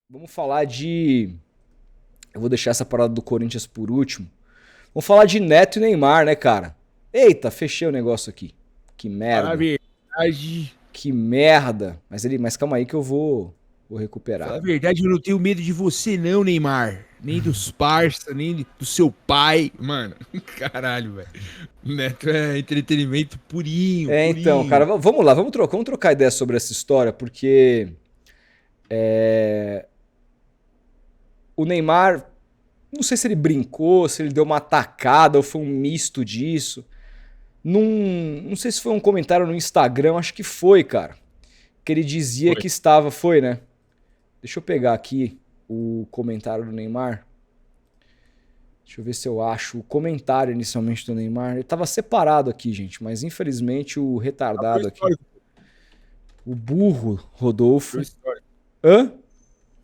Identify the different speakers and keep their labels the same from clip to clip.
Speaker 1: Vamos falar de... Eu vou deixar essa parada do Corinthians por último. Vamos falar de Neto e Neymar, né, cara? Eita, fechei o negócio aqui. Que
Speaker 2: Fala a
Speaker 1: merda.
Speaker 2: verdade.
Speaker 1: Que merda. Mas calma aí que eu vou
Speaker 2: Fala a
Speaker 1: recuperar.
Speaker 2: verdade, eu não tenho medo de você não, Neymar. Nem dos parça, nem do seu pai. Mano, caralho, velho. Neto é entretenimento purinho,
Speaker 1: Então, cara,
Speaker 2: purinho.
Speaker 1: vamos lá, vamos trocar ideia sobre essa história, porque o Neymar, não sei se ele brincou, se ele deu uma atacada ou foi um misto disso. Não sei se foi um comentário no Instagram, acho que foi, cara. Que ele dizia
Speaker 2: Foi.
Speaker 1: que estava. Foi, né? Deixa eu pegar aqui o comentário do Neymar. Deixa eu ver se eu acho o comentário inicialmente do Neymar. Ele tava separado aqui, gente, mas infelizmente o
Speaker 2: Abriu o
Speaker 1: retardado aqui,
Speaker 2: histórico.
Speaker 1: o burro
Speaker 2: Abriu o
Speaker 1: Rodolfo.
Speaker 2: histórico.
Speaker 1: Hã?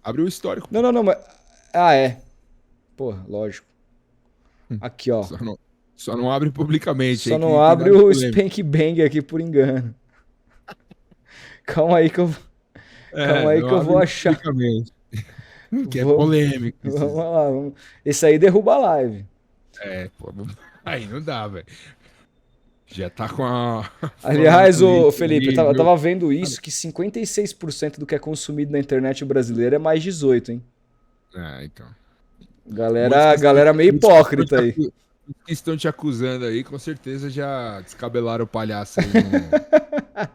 Speaker 2: Abriu o histórico,
Speaker 1: Não,
Speaker 2: pô.
Speaker 1: não, não, mas. Ah, é. Porra, lógico. Aqui, ó.
Speaker 2: Só não, só não abre publicamente
Speaker 1: Só
Speaker 2: aí
Speaker 1: não
Speaker 2: que tem
Speaker 1: abre
Speaker 2: várias
Speaker 1: o
Speaker 2: polêmicas.
Speaker 1: Spank Bang aqui por engano. Calma aí que eu, calma
Speaker 2: É,
Speaker 1: aí
Speaker 2: não
Speaker 1: que eu vou
Speaker 2: abre
Speaker 1: achar.
Speaker 2: publicamente. Que é
Speaker 1: Vamos,
Speaker 2: polêmico isso.
Speaker 1: vamos lá. Esse aí derruba a live.
Speaker 2: É, pô. Aí não dá, velho. Já tá com a fama
Speaker 1: Aliás, ô
Speaker 2: política
Speaker 1: Felipe, eu
Speaker 2: aí,
Speaker 1: tava, eu
Speaker 2: viu?
Speaker 1: tava vendo isso, que 56% do que é consumido na internet brasileira é mais 18, hein?
Speaker 2: Ah, então. Muitos
Speaker 1: Galera meio hipócrita aí.
Speaker 2: que estão te acusando aí, com certeza já descabelaram o palhaço aí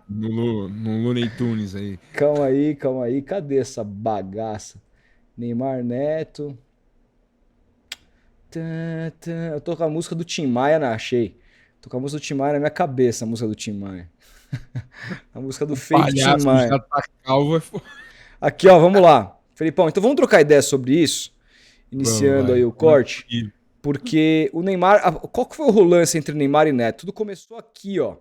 Speaker 2: no Looney Tunes aí.
Speaker 1: Calma aí, calma aí. Cadê essa bagaça? Neymar Neto. Eu tô com a música do Tim Maia, não achei. Tô com a música do Tim Maia na minha cabeça, a música do Tim Maia. A música do
Speaker 2: O
Speaker 1: fake Tim
Speaker 2: palhaço
Speaker 1: Maia.
Speaker 2: já tá calvo.
Speaker 1: Aqui, ó, vamos lá. Felipão, então vamos trocar ideia sobre isso,
Speaker 2: Vamos,
Speaker 1: iniciando aí
Speaker 2: vai.
Speaker 1: o corte, porque o Neymar, qual que foi o lance entre Neymar e Neto? Tudo começou aqui, ó,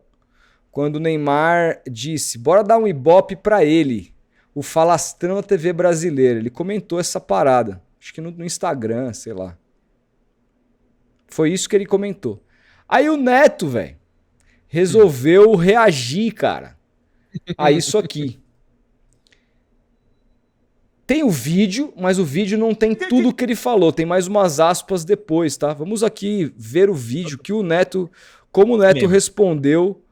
Speaker 1: quando o Neymar disse, bora dar um ibope pra ele, o falastrão da TV brasileira. Ele comentou essa parada, acho que no Instagram, sei lá. Foi isso que ele comentou. Aí o Neto, velho, resolveu reagir, cara, a isso aqui. Tem o vídeo, mas o vídeo não tem tudo o que ele falou. Tem mais umas aspas depois, tá? Vamos aqui ver o vídeo que o Neto, como o Neto
Speaker 2: Cinema.
Speaker 1: respondeu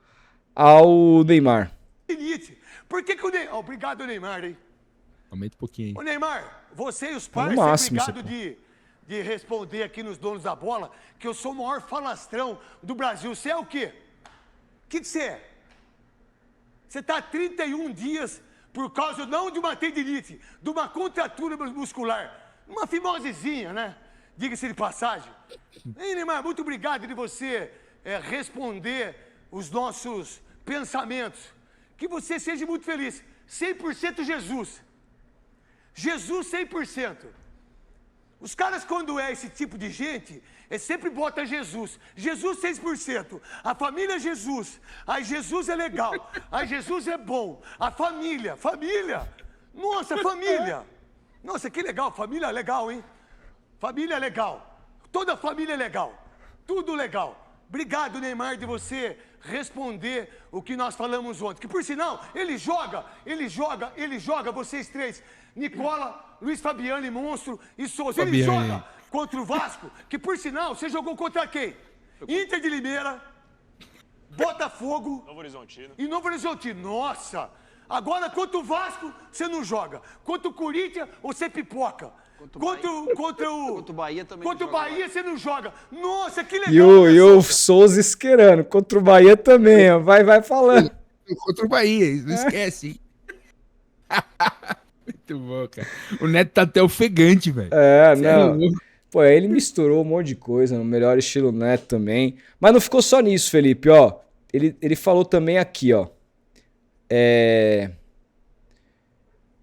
Speaker 1: ao Neymar.
Speaker 3: Por que o Neymar... Obrigado, Neymar, hein?
Speaker 2: Aumenta um pouquinho
Speaker 3: Ô,
Speaker 2: aí.
Speaker 3: Neymar, você e os
Speaker 1: Tá no
Speaker 3: pais,
Speaker 1: máximo,
Speaker 3: obrigado
Speaker 1: você
Speaker 3: de responder aqui nos donos da bola que eu sou o maior falastrão do Brasil. Você é o quê? O que você é? Você está há 31 dias por causa não de uma tendinite, de uma contratura muscular, uma fimosezinha, né? Diga-se de passagem. Ei, Neymar, muito obrigado de você responder os nossos pensamentos. Que você seja muito feliz. 100% Jesus. Jesus 100%. Os caras, quando é esse tipo de gente, sempre bota Jesus. Jesus 6%. A família é Jesus. Aí Jesus é legal. Aí Jesus é bom. A família. Nossa, família. Nossa, que legal. Família é legal, hein? Família é legal. Toda família é legal. Tudo legal. Obrigado, Neymar, de você responder o que nós falamos ontem. Que, por sinal, ele joga, vocês três. Nicola, Luiz Fabiano, Monstro e Souza. Ele
Speaker 2: Fabiane.
Speaker 3: joga contra o Vasco, que, por sinal, você jogou contra quem? Inter de Limeira, Botafogo
Speaker 4: Novo Horizontino.
Speaker 3: e Novo Horizontino. Nossa! Agora, contra o Vasco, você não joga. Contra o Corinthians, você pipoca. Contra o
Speaker 5: Bahia também
Speaker 3: Contra
Speaker 5: não
Speaker 3: o
Speaker 5: joga
Speaker 3: Bahia, você não joga. Nossa, que legal!
Speaker 1: E o
Speaker 3: Souza.
Speaker 1: Souza esquerando, contra o Bahia também, ó. Vai falando.
Speaker 2: Contra o Bahia, não esquece. Muito bom, cara. O Neto tá até ofegante, velho. Cê é
Speaker 1: Não.
Speaker 2: louco.
Speaker 1: Pô, aí ele misturou um monte de coisa, no melhor estilo Neto também. Mas não ficou só nisso, Felipe, ó. Ele falou também aqui, ó.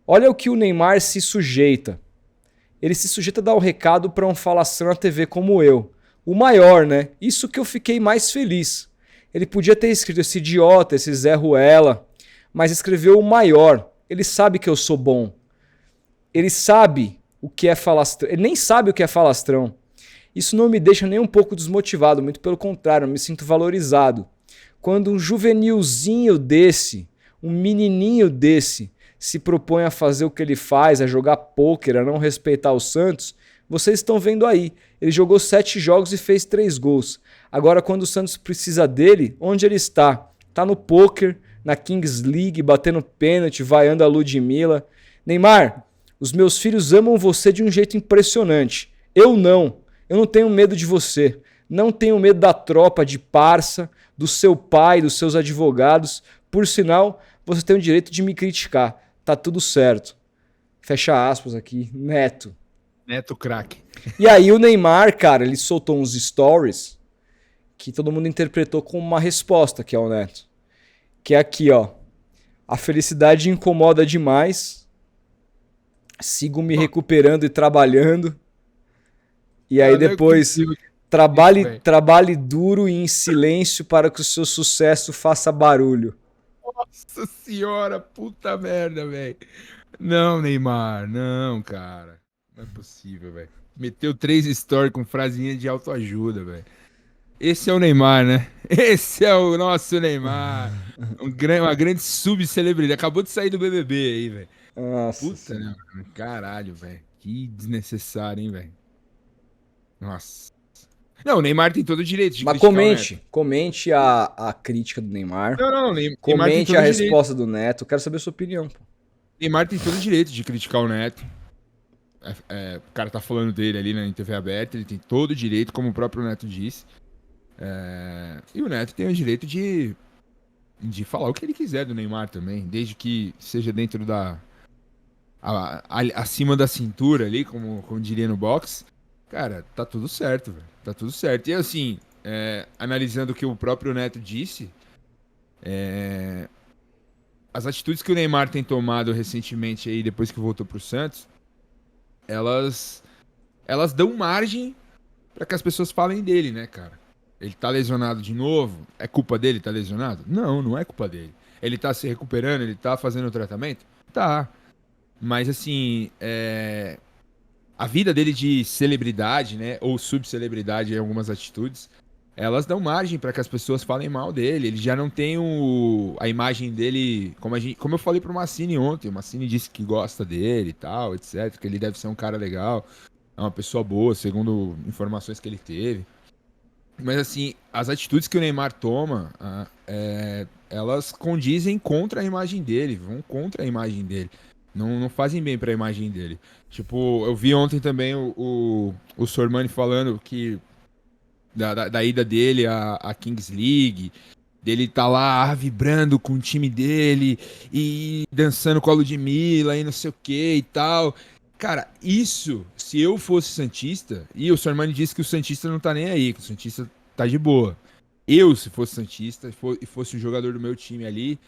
Speaker 1: Olha o que o Neymar se sujeita. Ele se sujeita a dar um recado pra um falastrão na TV como eu. O maior, né? Isso que eu fiquei mais feliz. Ele podia ter escrito esse idiota, esse Zé Ruela, mas escreveu o maior. Ele sabe que eu sou bom. Ele sabe o que é falastrão. Ele nem sabe o que é falastrão. Isso não me deixa nem um pouco desmotivado, muito pelo contrário, eu me sinto valorizado. Quando um juvenilzinho desse, um menininho desse, se propõe a fazer o que ele faz, a jogar pôquer, a não respeitar o Santos, vocês estão vendo aí. Ele jogou 7 jogos e fez 3 gols. Agora, quando o Santos precisa dele, onde ele está? Tá no pôquer, na Kings League, batendo pênalti, vaiando a Ludmilla. Neymar, os meus filhos amam você de um jeito impressionante. Eu não. Eu não tenho medo de você. Não tenho medo da tropa de parça, do seu pai, dos seus advogados. Por sinal, você tem o direito de me criticar. Tá tudo certo. Fecha aspas aqui. Neto.
Speaker 2: Neto craque.
Speaker 1: E aí o Neymar, cara, ele soltou uns stories que todo mundo interpretou como uma resposta, que é o Neto. Que é aqui, ó. A felicidade incomoda demais. Sigo me recuperando e trabalhando. E aí depois, trabalhe duro e em silêncio para que o seu sucesso faça barulho.
Speaker 2: Nossa senhora, puta merda, velho. Não, Neymar, não, cara. Não é possível, velho. Meteu 3 stories com frasinha de autoajuda, velho. Esse é o Neymar, né? Esse é o nosso Neymar. Uma grande subcelebridade. Acabou de sair do BBB aí, velho.
Speaker 1: Nossa.
Speaker 2: Puta, né, mano? Caralho, velho. Que desnecessário, hein, velho. Nossa. Não, o Neymar tem todo o direito de
Speaker 1: Mas
Speaker 2: criticar o Neto.
Speaker 1: comente a crítica do Neymar.
Speaker 2: Não, Neymar tem
Speaker 1: Comente
Speaker 2: todo
Speaker 1: a
Speaker 2: o direito.
Speaker 1: resposta do Neto. Quero saber a sua opinião, pô.
Speaker 2: Neymar tem todo o direito de criticar o Neto. O cara tá falando dele ali, né, em TV aberta, ele tem todo o direito, como o próprio Neto disse. E o Neto tem o direito de falar o que ele quiser do Neymar também, desde que seja dentro da... acima da cintura ali, como diria no boxe. Cara, tá tudo certo, velho. Tá tudo certo. E assim, analisando o que o próprio Neto disse, as atitudes que o Neymar tem tomado recentemente aí, depois que voltou pro Santos, elas dão margem pra que as pessoas falem dele, né, cara? Ele tá lesionado de novo? É culpa dele tá lesionado? Não, não é culpa dele. Ele tá se recuperando? Ele tá fazendo o tratamento? Tá. Mas assim, a vida dele de celebridade, né, ou subcelebridade em algumas atitudes, elas dão margem para que as pessoas falem mal dele. Ele já não tem a imagem dele, como eu falei pro Massini ontem. O Massini disse que gosta dele e tal, etc, que ele deve ser um cara legal, é uma pessoa boa, segundo informações que ele teve. Mas assim, as atitudes que o Neymar toma, elas condizem contra a imagem dele, vão contra a imagem dele. Não fazem bem pra imagem dele. Tipo, eu vi ontem também o Sormani falando que da ida dele à Kings League, dele tá lá vibrando com o time dele e dançando com a Ludmilla e não sei o que e tal. Cara, isso, se eu fosse santista, e o Sormani disse que o santista não tá nem aí, que o santista tá de boa. Eu, se fosse santista e fosse o jogador do meu time ali,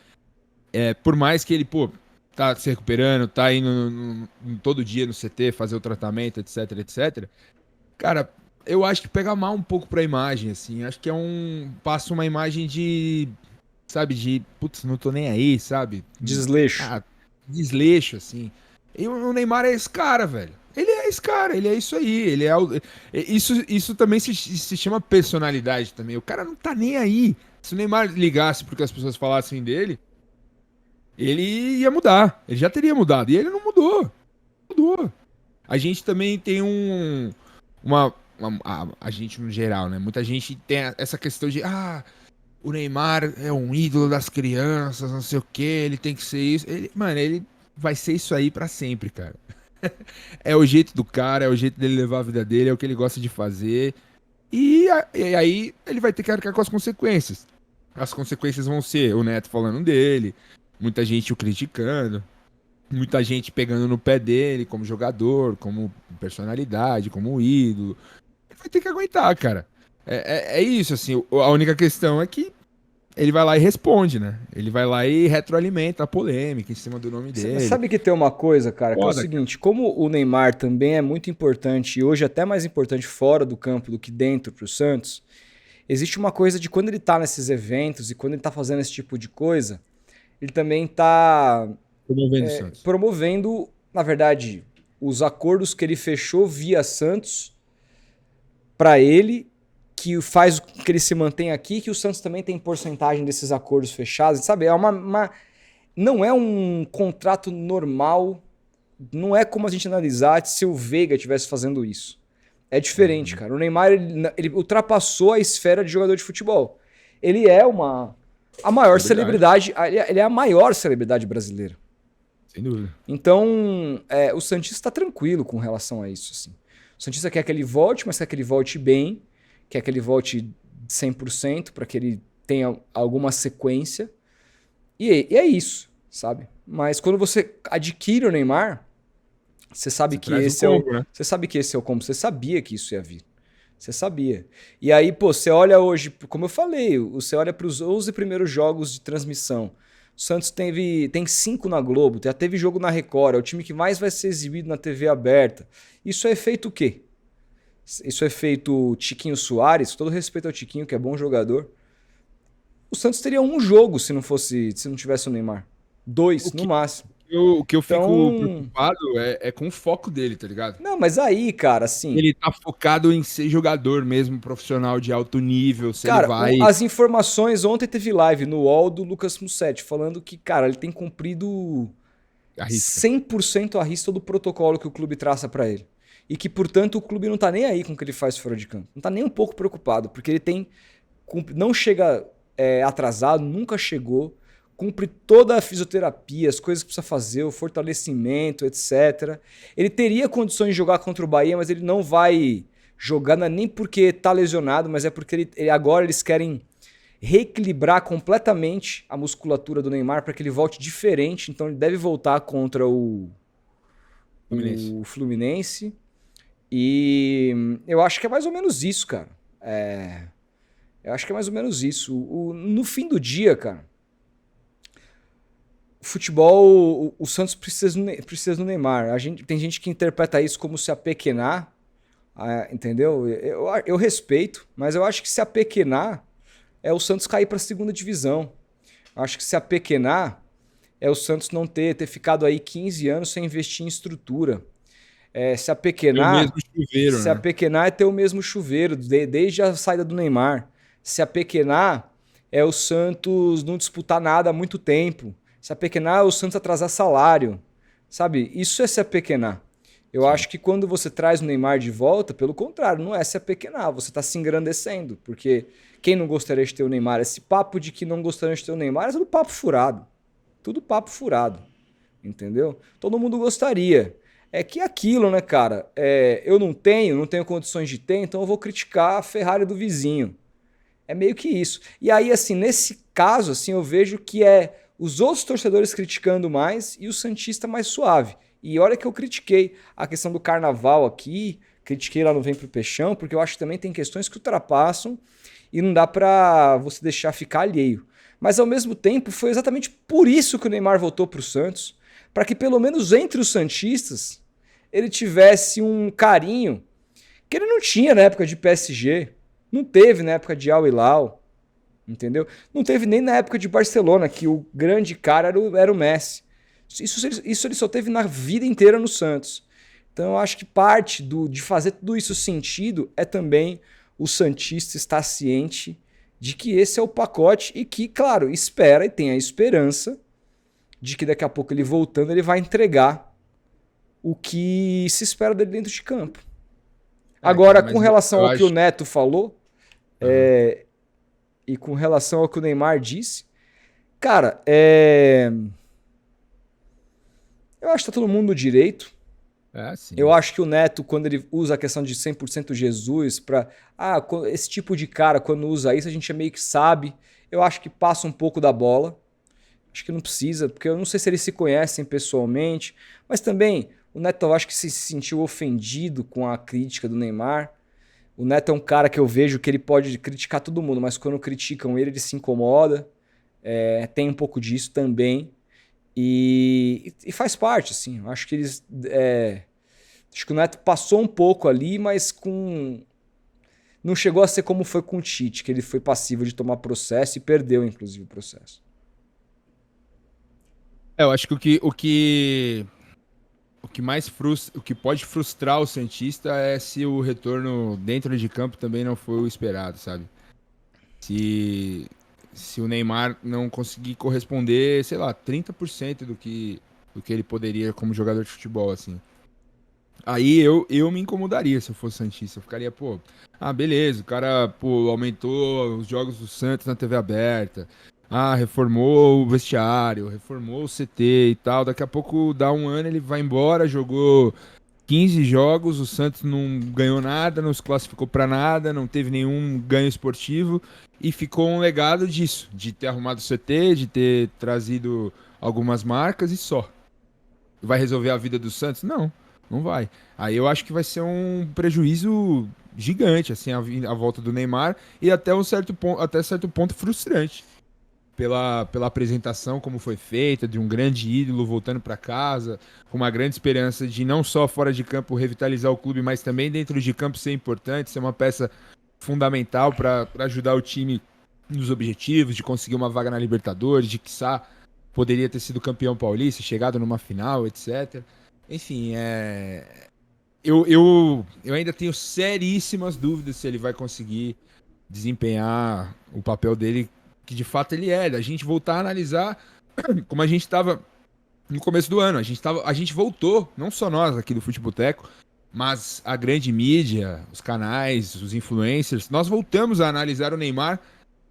Speaker 2: por mais que ele, pô, tá se recuperando, tá indo todo dia no CT fazer o tratamento, etc, etc. Cara, eu acho que pega mal um pouco pra imagem, assim. Acho que passa uma imagem de, sabe, putz, não tô nem aí, sabe?
Speaker 1: Desleixo.
Speaker 2: Desleixo, assim. E o Neymar é esse cara, velho. Ele é esse cara, ele é isso aí. Isso também se chama personalidade também. O cara não tá nem aí. Se o Neymar ligasse porque as pessoas falassem dele, ele ia mudar. Ele já teria mudado. E ele não mudou. Mudou. A gente também tem a gente no geral, né? Muita gente tem essa questão de o Neymar é um ídolo das crianças, não sei o que, ele tem que ser isso. Mano, ele vai ser isso aí pra sempre, cara. É o jeito do cara, é o jeito dele levar a vida dele, é o que ele gosta de fazer. E aí ele vai ter que arcar com as consequências. As consequências vão ser o Neto falando dele, muita gente o criticando, muita gente pegando no pé dele como jogador, como personalidade, como ídolo. Ele vai ter que aguentar, cara. É isso, assim. A única questão é que ele vai lá e responde, né? Ele vai lá e retroalimenta a polêmica em cima do nome dele.
Speaker 1: Sabe que tem uma coisa, cara, que é o seguinte, como o Neymar também é muito importante, e hoje até mais importante fora do campo do que dentro pro Santos, existe uma coisa de quando ele tá nesses eventos e quando ele tá fazendo esse tipo de coisa, ele também tá promovendo, na verdade, os acordos que ele fechou via Santos para ele, que faz que ele se mantenha aqui, que o Santos também tem porcentagem desses acordos fechados, sabe? não é um contrato normal, não é como a gente analisar se o Veiga estivesse fazendo isso. É diferente, cara. O Neymar, ele ultrapassou a esfera de jogador de futebol. Ele é a maior celebridade, ele é a maior celebridade brasileira.
Speaker 2: Sem dúvida.
Speaker 1: Então, o Santista tá tranquilo com relação a isso, assim. O Santista quer que ele volte, mas quer que ele volte bem, quer que ele volte 100% para que ele tenha alguma sequência. E é isso, sabe? Mas quando você adquire o Neymar, você sabe que esse é o combo, né? Você sabe que esse é o combo. Você sabia que isso ia vir. Você sabia. E aí, pô, você olha hoje, como eu falei, você olha para os 11 primeiros jogos de transmissão. O Santos tem 5 na Globo, já teve jogo na Record, é o time que mais vai ser exibido na TV aberta. Isso é feito o quê? Isso é feito Tiquinho Soares, com todo respeito ao Tiquinho, que é bom jogador. O Santos teria um jogo se não tivesse o Neymar. 2, no máximo.
Speaker 2: O que eu fico preocupado é com o foco dele, tá ligado?
Speaker 1: Não, mas aí, cara, assim...
Speaker 2: Ele tá focado em ser jogador mesmo, profissional de alto nível, se
Speaker 1: cara,
Speaker 2: ele vai...
Speaker 1: as informações... Ontem teve live no UOL do Lucas Mussetti, falando que, cara, ele tem cumprido 100% a risca do protocolo que o clube traça pra ele. E que, portanto, o clube não tá nem aí com o que ele faz fora de campo. Não tá nem um pouco preocupado, porque ele tem... Não chega atrasado, nunca chegou... Cumpre toda a fisioterapia, as coisas que precisa fazer, o fortalecimento, etc. Ele teria condições de jogar contra o Bahia, mas ele não vai jogar, não é nem porque tá lesionado, mas é porque agora eles querem reequilibrar completamente a musculatura do Neymar para que ele volte diferente. Então ele deve voltar contra o Fluminense. E eu acho que é mais ou menos isso, cara. Eu acho que é mais ou menos isso. No fim do dia, cara, futebol, o Santos precisa do Neymar. Tem gente que interpreta isso como se apequenar, entendeu? Eu respeito, mas eu acho que se apequenar é o Santos cair para a segunda divisão. Eu acho que se apequenar é o Santos não ter ficado aí 15 anos sem investir em estrutura. Se apequenar, se apequenar é ter o mesmo chuveiro desde a saída do Neymar. Se apequenar é o Santos não disputar nada há muito tempo. Se apequenar é o Santos atrasar salário, sabe? Isso é se apequenar. Eu acho que quando você traz o Neymar de volta, pelo contrário, não é se apequenar, você está se engrandecendo. Porque quem não gostaria de ter o Neymar? Esse papo de que não gostaria de ter o Neymar é tudo papo furado. Tudo papo furado, entendeu? Todo mundo gostaria. É que aquilo, né, cara? Eu não tenho condições de ter, então eu vou criticar a Ferrari do vizinho. É meio que isso. E aí, assim, nesse caso, assim, eu vejo que os outros torcedores criticando mais e o santista mais suave. E olha que eu critiquei a questão do carnaval aqui, critiquei lá no Vem Pro Peixão, porque eu acho que também tem questões que ultrapassam e não dá pra você deixar ficar alheio. Mas ao mesmo tempo, foi exatamente por isso que o Neymar voltou pro Santos, para que pelo menos entre os santistas ele tivesse um carinho que ele não tinha na época de PSG, não teve na época de Al Hilal, entendeu? Não teve nem na época de Barcelona, que o grande cara era o Messi. Isso ele só teve na vida inteira no Santos. Então eu acho que parte de fazer tudo isso sentido é também o santista estar ciente de que esse é o pacote e que, claro, espera e tem a esperança de que daqui a pouco ele voltando ele vai entregar o que se espera dele dentro de campo. Agora, com relação ao que o Neto falou, e com relação ao que o Neymar disse, cara, eu acho que tá todo mundo no direito. Eu acho que o Neto, quando ele usa a questão de 100% Jesus pra... esse tipo de cara, quando usa isso, a gente meio que sabe. Eu acho que passa um pouco da bola. Acho que não precisa, porque eu não sei se eles se conhecem pessoalmente. Mas também, o Neto, eu acho que se sentiu ofendido com a crítica do Neymar. O Neto é um cara que eu vejo que ele pode criticar todo mundo, mas quando criticam ele se incomoda. Tem um pouco disso também. E faz parte, assim. Eu acho que eles... acho que o Neto passou um pouco ali, mas não chegou a ser como foi com o Tite, que ele foi passivo de tomar processo e perdeu, inclusive, o processo.
Speaker 2: Eu acho que o que mais frustra, o que pode frustrar o Santista é se o retorno dentro de campo também não foi o esperado, sabe? Se se o Neymar não conseguir corresponder, sei lá, 30% do que ele poderia como jogador de futebol, assim. Aí eu me incomodaria se eu fosse santista. Eu ficaria, pô, beleza, o cara, pô, aumentou os jogos do Santos na TV aberta. Reformou o vestiário, reformou o CT e tal. Daqui a pouco, dá um ano, ele vai embora, jogou 15 jogos, o Santos não ganhou nada, não se classificou pra nada, não teve nenhum ganho esportivo e ficou um legado disso, de ter arrumado o CT, de ter trazido algumas marcas e só. Vai resolver a vida do Santos? Não, não vai. Aí eu acho que vai ser um prejuízo gigante, assim, a volta do Neymar e até certo ponto frustrante. Pela apresentação, como foi feita, de um grande ídolo voltando para casa, com uma grande esperança de não só fora de campo revitalizar o clube, mas também dentro de campo ser importante, ser uma peça fundamental para ajudar o time nos objetivos, de conseguir uma vaga na Libertadores, de quiçá poderia ter sido campeão paulista, chegado numa final, etc. Enfim, eu ainda tenho seríssimas dúvidas se ele vai conseguir desempenhar o papel dele que de fato ele é, da gente voltar a analisar como a gente estava no começo do ano. A gente voltou, não só nós aqui do Futeboteco, mas a grande mídia, os canais, os influencers, nós voltamos a analisar o Neymar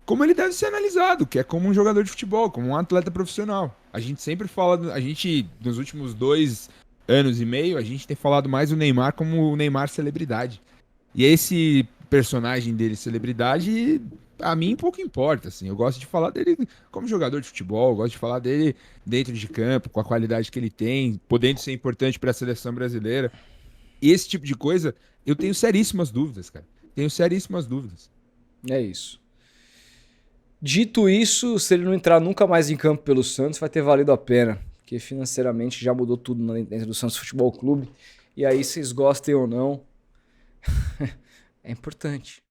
Speaker 2: como ele deve ser analisado, que é como um jogador de futebol, como um atleta profissional. A gente sempre fala, nos últimos 2 anos e meio, a gente tem falado mais do Neymar como o Neymar celebridade. E esse personagem dele, celebridade, a mim pouco importa, assim. Eu gosto de falar dele como jogador de futebol, eu gosto de falar dele dentro de campo, com a qualidade que ele tem, podendo ser importante para a seleção brasileira. Esse tipo de coisa, eu tenho seríssimas dúvidas, cara. Tenho seríssimas dúvidas.
Speaker 1: É isso. Dito isso, se ele não entrar nunca mais em campo pelo Santos, vai ter valido a pena. Porque financeiramente já mudou tudo dentro do Santos Futebol Clube. E aí, vocês gostem ou não, é importante.